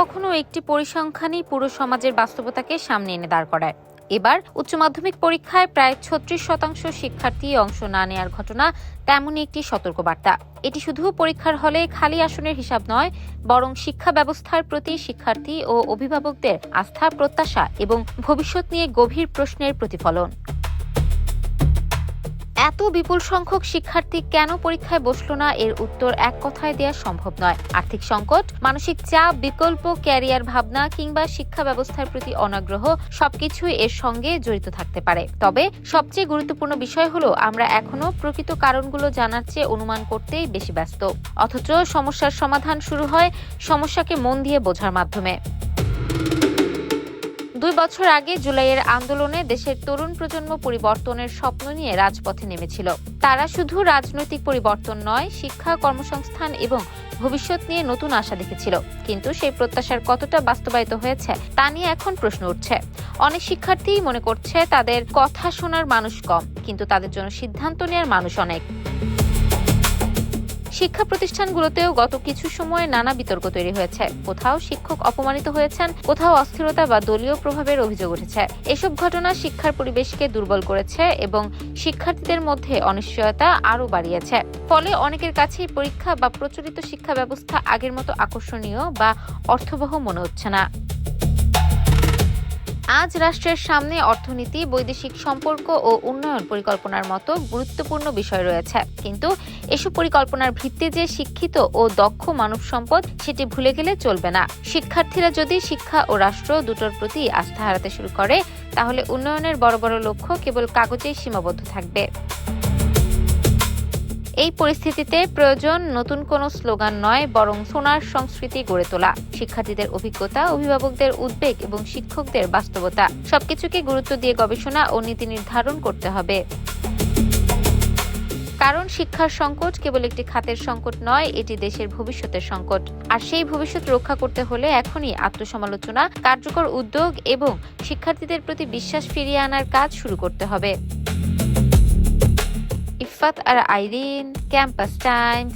কখনো একটি পরিসংখ্যানই পুরো সমাজের বাস্তবতাকে সামনে এনে দাঁড় করায়। এবার উচ্চ মাধ্যমিক পরীক্ষায় প্রায় 36% শিক্ষার্থী অংশ না নেওয়ার ঘটনা তেমনই একটি সতর্কবার্তা। এটি শুধু পরীক্ষার হলে খালি আসনের হিসাব নয়, বরং শিক্ষা ব্যবস্থার প্রতি শিক্ষার্থী ও অভিভাবকদের আস্থা, প্রত্যাশা এবং ভবিষ্যৎ নিয়ে গভীর প্রশ্নের প্রতিফলন। এত বিপুল সংখ্যক শিক্ষার্থী কেন পরীক্ষায় বসলো না, এর উত্তর এক কথায় দেওয়া সম্ভব নয়। আর্থিক সংকট, মানসিক চাপ, বিকল্প ক্যারিয়ার ভাবনা কিংবা শিক্ষা ব্যবস্থার প্রতি অনাগ্রহ সবকিছুই এর সঙ্গে জড়িত থাকতে পারে। তবে সবচেয়ে গুরুত্বপূর্ণ বিষয় হলো আমরা এখনো প্রকৃত কারণগুলো জানার চেয়ে অনুমান করতেই বেশি ব্যস্ত। অথচ সমস্যার সমাধান শুরু হয় সমস্যাকে মন দিয়ে বোঝার মাধ্যমে। 2 বছর আগে জুলাইয়ের আন্দোলনে দেশের তরুণ প্রজন্ম পরিবর্তনের স্বপ্ন নিয়ে রাজপথে নেমেছিল। তারা শুধু রাজনৈতিক পরিবর্তন নয়, শিক্ষা, কর্মসংস্থান এবং ভবিষ্যৎ নিয়ে নতুন আশা দেখেছিল। কিন্তু সেই প্রত্যাশার কতটা বাস্তবায়িত হয়েছে তা নিয়ে এখন প্রশ্ন উঠছে। অনেক শিক্ষার্থী মনে করছে তাদের কথা শোনার মানুষ কম, কিন্তু তাদের জন্য সিদ্ধান্ত নেওয়ার মানুষ অনেক। শিক্ষা প্রতিষ্ঠানগুলোতেও গত কিছু সময়ে নানা বিতর্ক তৈরি হয়েছে। কোথাও শিক্ষক অপমানিত হয়েছেন, কোথাও অস্থিরতা বা দলীয় প্রভাবের অভিযোগ উঠেছে। এসব ঘটনা শিক্ষার পরিবেশকে দুর্বল করেছে এবং শিক্ষার্থীদের মধ্যে অনিশ্চয়তা আরও বাড়িয়েছে। ফলে অনেকের কাছেই পরীক্ষা বা প্রচলিত শিক্ষা ব্যবস্থা আগের মতো আকর্ষণীয় বা অর্থবহ মনে হচ্ছে না। আজ রাষ্ট্রের সামনে অর্থনীতি, বৈদেশিক সম্পর্ক ও উন্নয়ন পরিকল্পনার মতো গুরুত্বপূর্ণ বিষয় রয়েছে। কিন্তু এসব পরিকল্পনার ভিত্তি যে শিক্ষিত ও দক্ষ মানব সম্পদ, সেটি ভুলে গেলে চলবে না। শিক্ষার্থীরা যদি শিক্ষা ও রাষ্ট্র দুটোর প্রতি আস্থা হারাতে শুরু করে, তাহলে উন্নয়নের বড় বড় লক্ষ্য কেবল কাগজেই সীমাবদ্ধ থাকবে। এই পরিস্থিতিতে প্রয়োজন নতুন কোনো স্লোগান নয়, বরং শোনার সংস্কৃতি গড়ে তোলা। শিক্ষার্থীদের অভিজ্ঞতা, অভিভাবকদের উদ্বেগ এবং শিক্ষকদের বাস্তবতা সবকিছুকে গুরুত্ব দিয়ে গবেষণা ও নীতি নির্ধারণ করতে হবে। কারণ শিক্ষার সংকট কেবল একটি খাতের সংকট নয়, এটি দেশের ভবিষ্যতের সংকট। আর সেই ভবিষ্যৎ রক্ষা করতে হলে এখনই আত্মসমালোচনা, কার্যকর উদ্যোগ এবং শিক্ষার্থীদের প্রতি বিশ্বাস ফিরিয়ে আনার কাজ শুরু করতে হবে। ইফাত আর আইরিন, ক্যাম্পাস টাইমস।